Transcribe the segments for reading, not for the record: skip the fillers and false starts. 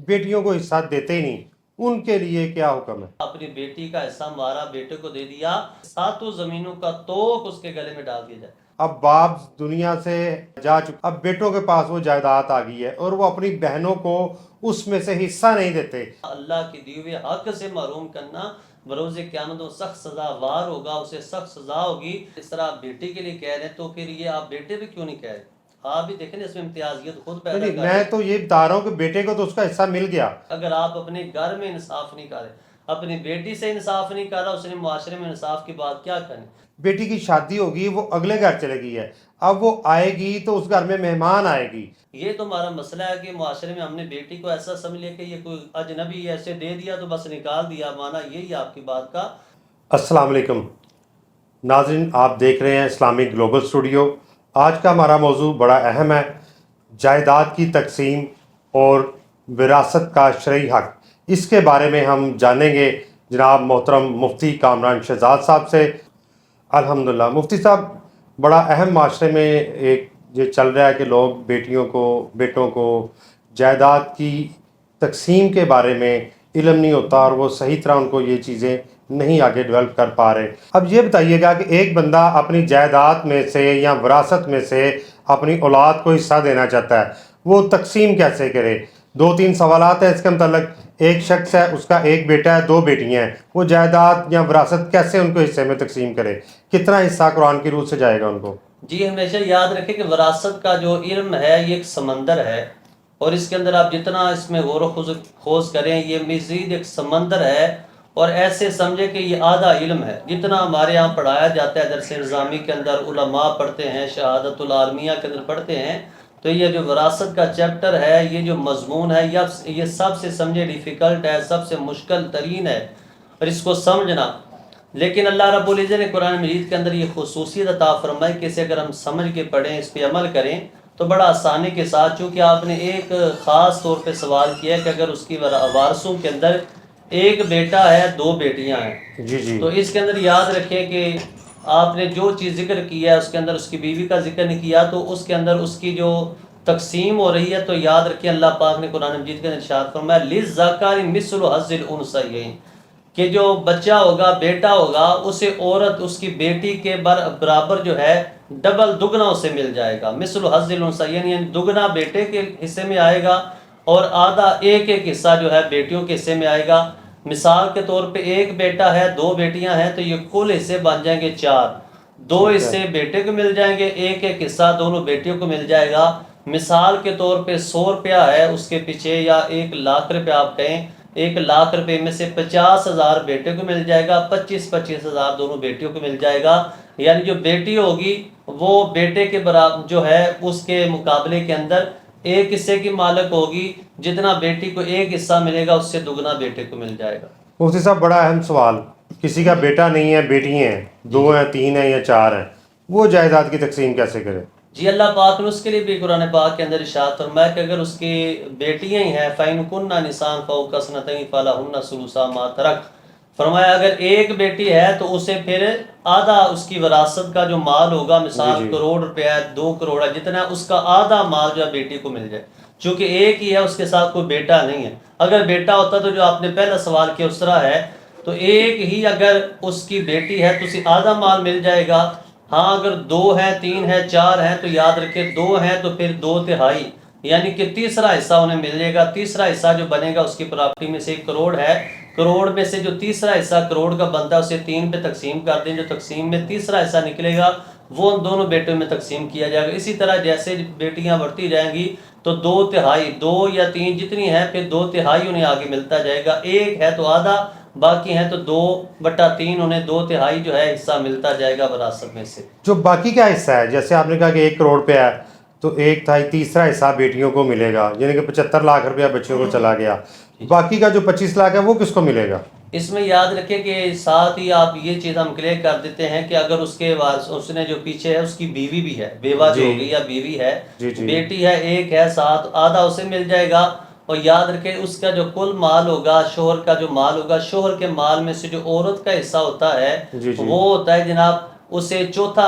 बेटियों को हिस्सा देते ही नहीं, उनके लिए क्या हुक्म है? अपनी बेटी का हिस्सा मारा, बेटे को दे दिया, सातों जमीनों का तोक उसके गले में डाल दिया जाए। अब बाप दुनिया से जा चुके, अब बेटों के पास वो जायदाद आ गई है और वो अपनी बहनों को उसमें से हिस्सा नहीं देते। अल्लाह की दी हुई हक से महरूम करना बरोज़े क़यामत में सख्त सज़ावार होगा, उसे सख्त सज़ा होगी। इस तरह आप बेटे के लिए कह रहे हैं तो फिर ये आप बेटे भी क्यों नहीं कह रहे? आप भी देखें ना, इसमें इम्तियाजियत खुद पैदा नहीं, कर रहे मैं हैं। तो ये बता रहा हूँ कि बेटे को तो उसका हिस्सा मिल गया। अगर आप अपने घर में इंसाफ नहीं कर रहे, अपनी बेटी से इंसाफ नहीं कर रहा, उसने मुआशरे में इंसाफ की बात क्या करनी? बेटी की शादी होगी, वो अगले घर चलेगी है, अब वो आएगी तो उस घर में मेहमान आएगी। ये तो हमारा मसला है कि मुआशरे में हमने बेटी को ऐसा समझ लिया कि ये कोई अजनबी ऐसे दे दिया तो बस निकाल दिया, माना यही आपकी बात का। अस्सलाम वालेकुम नाज़रीन, आप देख रहे हैं इस्लामिक ग्लोबल स्टूडियो। आज का हमारा मौजू बड़ा अहम है, जायदाद की तकसीम और विरासत का शरई हक। इसके बारे में हम जानेंगे जनाब मोहतरम मुफ्ती कामरान शहजाद साहब से। अल्हम्दुलिल्लाह मुफ्ती साहब, बड़ा अहम माशरे में एक ये चल रहा है कि लोग बेटों को जायदाद की तकसीम के बारे में इल्म नहीं होता और वो सही तरह उनको ये चीज़ें नहीं आगे डेवलप कर पा रहे। अब ये बताइएगा कि एक बंदा अपनी जायदाद में से या विरासत में से अपनी औलाद को हिस्सा देना चाहता है, वो तकसीम कैसे करे? दो तीन सवालात हैं इसके मतलब। एक शख्स है, उसका एक बेटा है, दो बेटियां हैं, वो जायदाद या विरासत कैसे उनको हिस्से में तकसीम करे? कितना हिस्सा कुरान की रूह से जाएगा उनको? जी, हमेशा याद रखें कि विरासत का जो इल्म है ये एक समंदर है, और इसके अंदर आप जितना इसमें गौर खोज करें ये मज़ीद एक समंदर है। और ऐसे समझे कि ये आधा इल्म है। जितना हमारे यहाँ पढ़ाया जाता है दरस निज़ामी के अंदर, उलमा पढ़ते हैं, शहादतुल आलमिया के अंदर पढ़ते हैं, तो ये जो विरासत का चैप्टर है, ये जो मजमून है, ये सबसे समझे डिफ़िकल्ट है, सबसे मुश्किल तरीन है और इसको समझना। लेकिन अल्लाह रब्बुल इज़्ज़त ने कुरान मजीद के अंदर ये खुसूसियत अता फरमाई कि इसे अगर हम समझ के पढ़ें, इस पे अमल करें तो बड़ा आसानी के साथ, चूँकि आपने एक ख़ास तौर पे सवाल किया है कि अगर उसकी वारसों के अंदर एक बेटा है, दो बेटियां हैं, जी जी। तो इसके अंदर याद रखें कि आपने जो चीज़ जिक्र किया है उसके अंदर उसकी बीवी का जिक्र नहीं किया, तो उसके अंदर उसकी जो तकसीम हो रही है, तो याद रखें अल्लाह पाक ने कुरान मजीद के अंदर इरशाद फरमाया लिज़्ज़कारि मिस्लु हज़्ज़िल उनसयैन, कि जो बच्चा होगा, बेटा होगा, उसे औरत उसकी बेटी के बराबर जो है डबल दुगना उसे मिल जाएगा। मिस्लु हज़्ज़िल उनसयैन यानी दुगना बेटे के हिस्से में आएगा और आधा एक एक हिस्सा जो है बेटियों के हिस्से में आएगा। मिसाल के तौर पे एक बेटा है, दो बेटियां हैं, तो ये कुल हिस्से बन जाएंगे चार। दो हिस्से बेटे को मिल जाएंगे, एक एक हिस्सा दोनों बेटियों को मिल जाएगा। मिसाल के तौर पे 100 रुपया है उसके पीछे, या 1 लाख रुपया आप कहें, 1 लाख रुपए में से 50,000 बेटे को मिल जाएगा, 25,000 दोनों बेटियों को मिल जाएगा। यानी जो बेटी होगी वो बेटे के बराबर जो है उसके मुकाबले के अंदर एक हिस्से की मालिक होगी। जितना बेटी को एक हिस्सा मिलेगा उससे दुगना बेटे को मिल जाएगा। मुफ्ती साहब, बड़ा अहम सवाल, किसी का बेटा नहीं है, बेटियां हैं, दो हैं, तीन हैं या चार हैं, वो जायदाद की तकसीम कैसे करे? जी, अल्लाह पाक ने उसके लिए भी कुरान पाक के अंदर इरशाद फरमाया कि अगर उसकी बेटियां ही हैं, फ़इन कुन्ना निसान फ़ौक़ स्नतैन फ़लहुन्ना सुलुसा मा तरक, फरमाया अगर एक बेटी है तो उसे फिर आधा उसकी विरासत का जो माल होगा, मिसाल करोड़ रुपया है, 2 करोड़ है, जितना उसका आधा माल जो है बेटी को मिल जाए। चूँकि एक ही है, उसके साथ कोई बेटा नहीं है। अगर बेटा होता तो जो आपने पहला सवाल किया उस तरह है, तो एक ही अगर उसकी बेटी है तो उसे आधा माल मिल जाएगा। हाँ, अगर 2 हैं, 3 हैं, 4 हैं, तो याद रखें 2 हैं तो फिर 2/3 यानी कि तीसरा हिस्सा उन्हें मिलेगा। तीसरा हिस्सा जो बनेगा उसकी प्रॉपर्टी में से 1 करोड़ है, करोड़ में से जो तीसरा हिस्सा करोड़ का बनता है उसे 3 पे तकसीम कर दें। जो तकसीम में तीसरा हिस्सा निकलेगा वो उन दोनों बेटों में तकसीम किया जाएगा। इसी तरह जैसे बेटियां बढ़ती जाएंगी तो 2/3, 2 या 3 जितनी है, फिर 2/3 उन्हें आगे मिलता जाएगा। एक है तो आधा, बाकी हैं तो 2/3, उन्हें 2/3 जो है हिस्सा मिलता जाएगा विरासत में से। जो बाकी का हिस्सा है, जैसे आपने कहा कि 1 करोड़ रुपया है, तो 1/3 तीसरा हिस्सा बेटियों को मिलेगा, यानी कि 75 लाख रुपया बच्चों को चला गया। बाकी का जो 25 लाख है वो किसको मिलेगा? इसमें याद रखें कि साथ ही आप ये चीज़ हम क्लियर कर देते हैं कि अगर उसके वारिस, उसने जो पीछे है उसकी बीवी भी है, बेवा जो होगी या बीवी है, बेटी है, एक है, साथ आधा उसे मिल जाएगा। और याद रखें उसका जो कुल माल होगा, शोहर का जो माल होगा, शोहर के माल में से जो औरत का हिस्सा होता है वो होता है जनाब, उसे चौथा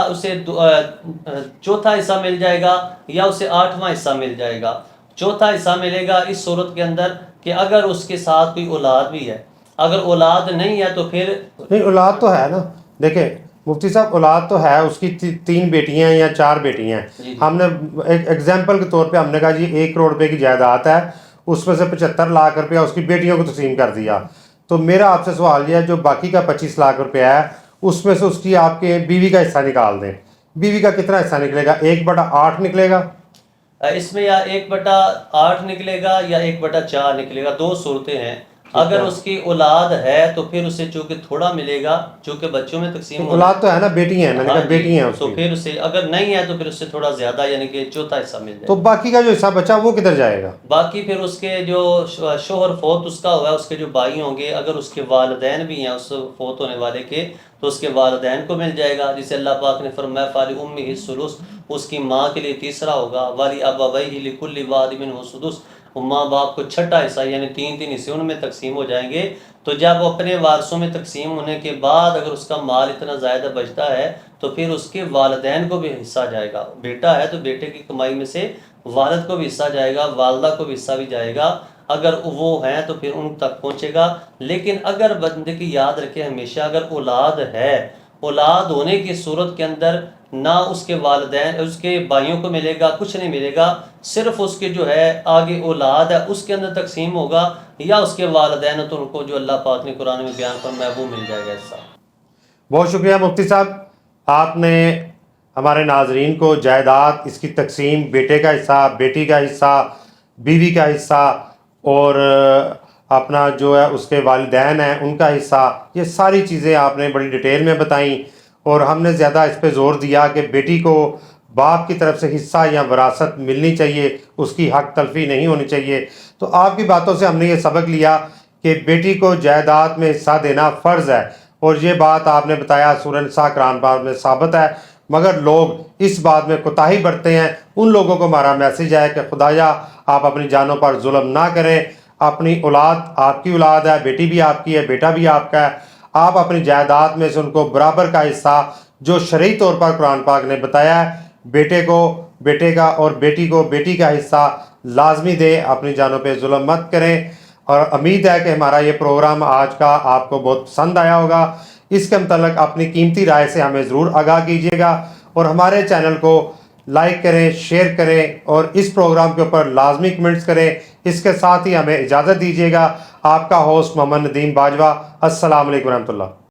हिस्सा मिल जाएगा या उसे 8वां हिस्सा मिल जाएगा। चौथा हिस्सा मिलेगा इस सूरत के अंदर کہ اگر اس کے ساتھ کوئی اولاد بھی ہے، اگر اولاد نہیں ہے تو پھر نہیں اولاد تو ہے نا، دیکھیں مفتی صاحب اولاد تو ہے اس کی 3 بیٹیاں ہیں یا 4 بیٹیاں ہیں. ہم نے ایک ایگزامپل کے طور پہ ہم نے کہا جی 1 کروڑ روپے کی جائیداد ہے، اس میں سے 75 لاکھ روپیہ اس کی بیٹیوں کو تقسیم کر دیا. تو میرا آپ سے سوال یہ ہے جو باقی کا 25 لاکھ روپیہ ہے اس میں سے اس کی آپ کے بیوی کا حصہ نکال دیں، بیوی کا کتنا حصہ نکلے گا؟ 1/8 نکلے گا. اس میں یا 1/8 نکلے گا یا 1/4 نکلے گا، 2 صورتیں ہیں. اگر اس کی اولاد ہے تو پھر اسے چونکہ تھوڑا ملے گا، چونکہ بچوں میں تقسیم ہونا اولاد تو ہے نا، بیٹی ہیں، میں نے کہا بیٹی ہیں اس تو کی. پھر اسے اگر نہیں ہے تو پھر اس سے تھوڑا زیادہ یعنی کہ چوتھا حصہ مل جائے تو گا. باقی کا جو حصہ بچا وہ کدھر جائے گا؟ باقی پھر اس کے جو شوہر فوت اس کا ہوا ہے، اس کے جو بھائی ہوں گے، اگر اس کے والدین بھی ہیں اس فوت ہونے والے کے تو اس کے والدین کو مل جائے گا، جسے اللہ پاک نے فرمایا فَلِأُمِّهِ الثُّلُثُ، اس کی ماں کے لیے تیسرا ہوگا، وَلِأَبَوَيْهِ لِكُلِّ وَاحِدٍ مِنْهُ السُّدُسُ، ماں باپ کو چھٹا حصہ یعنی 3 حصے ان میں تقسیم ہو جائیں گے. تو جب اپنے وارثوں میں تقسیم ہونے کے بعد اگر اس کا مال اتنا زیادہ بچتا ہے تو پھر اس کے والدین کو بھی حصہ جائے گا. بیٹا ہے تو بیٹے کی کمائی میں سے والد کو بھی حصہ جائے گا، والدہ کو بھی حصہ بھی جائے گا، اگر وہ ہیں تو پھر ان تک پہنچے گا. لیکن اگر بندے کی یاد رکھے ہمیشہ، اگر اولاد ہے، اولاد ہونے کی صورت کے اندر نہ اس کے والدین اس کے بھائیوں کو ملے گا، کچھ نہیں ملے گا، صرف اس کے جو ہے آگے اولاد ہے اس کے اندر تقسیم ہوگا، یا اس کے والدین تو ان کو جو اللہ پاک نے قرآن میں بیان فرمایا وہ مل جائے گا حصہ. بہت شکریہ مفتی صاحب، آپ نے ہمارے ناظرین کو جائیداد، اس کی تقسیم، بیٹے کا حصہ، بیٹی کا حصہ، بیوی کا حصہ اور اپنا جو ہے اس کے والدین ہیں ان کا حصہ، یہ ساری چیزیں آپ نے بڑی ڈیٹیل میں بتائیں. اور ہم نے زیادہ اس پہ زور دیا کہ بیٹی کو باپ کی طرف سے حصہ یا وراثت ملنی چاہیے، اس کی حق تلفی نہیں ہونی چاہیے. تو آپ کی باتوں سے ہم نے یہ سبق لیا کہ بیٹی کو جائیداد میں حصہ دینا فرض ہے، اور یہ بات آپ نے بتایا سورہ نساء قرآن پاک میں ثابت ہے. مگر لوگ اس بات میں کوتاہی برتتے ہیں. ان لوگوں کو ہمارا میسج ہے کہ خدایا آپ اپنی جانوں پر ظلم نہ کریں، اپنی اولاد آپ کی اولاد ہے، بیٹی بھی آپ کی ہے، بیٹا بھی آپ کا ہے، آپ اپنی جائیداد میں سے ان کو برابر کا حصہ جو شرعی طور پر قرآن پاک نے بتایا ہے، بیٹے کو بیٹے کا اور بیٹی کو بیٹی کا حصہ لازمی دیں. اپنی جانوں پہ ظلم مت کریں. اور امید ہے کہ ہمارا یہ پروگرام آج کا آپ کو بہت پسند آیا ہوگا. اس کے متعلق اپنی قیمتی رائے سے ہمیں ضرور آگاہ کیجیے گا، اور ہمارے چینل کو لائک کریں، شیئر کریں اور اس پروگرام کے اوپر لازمی کمنٹس کریں. اس کے ساتھ ہی ہمیں اجازت دیجیے گا. آپ کا ہوسٹ محمد ندیم باجوہ. السلام علیکم ورحمۃ اللہ.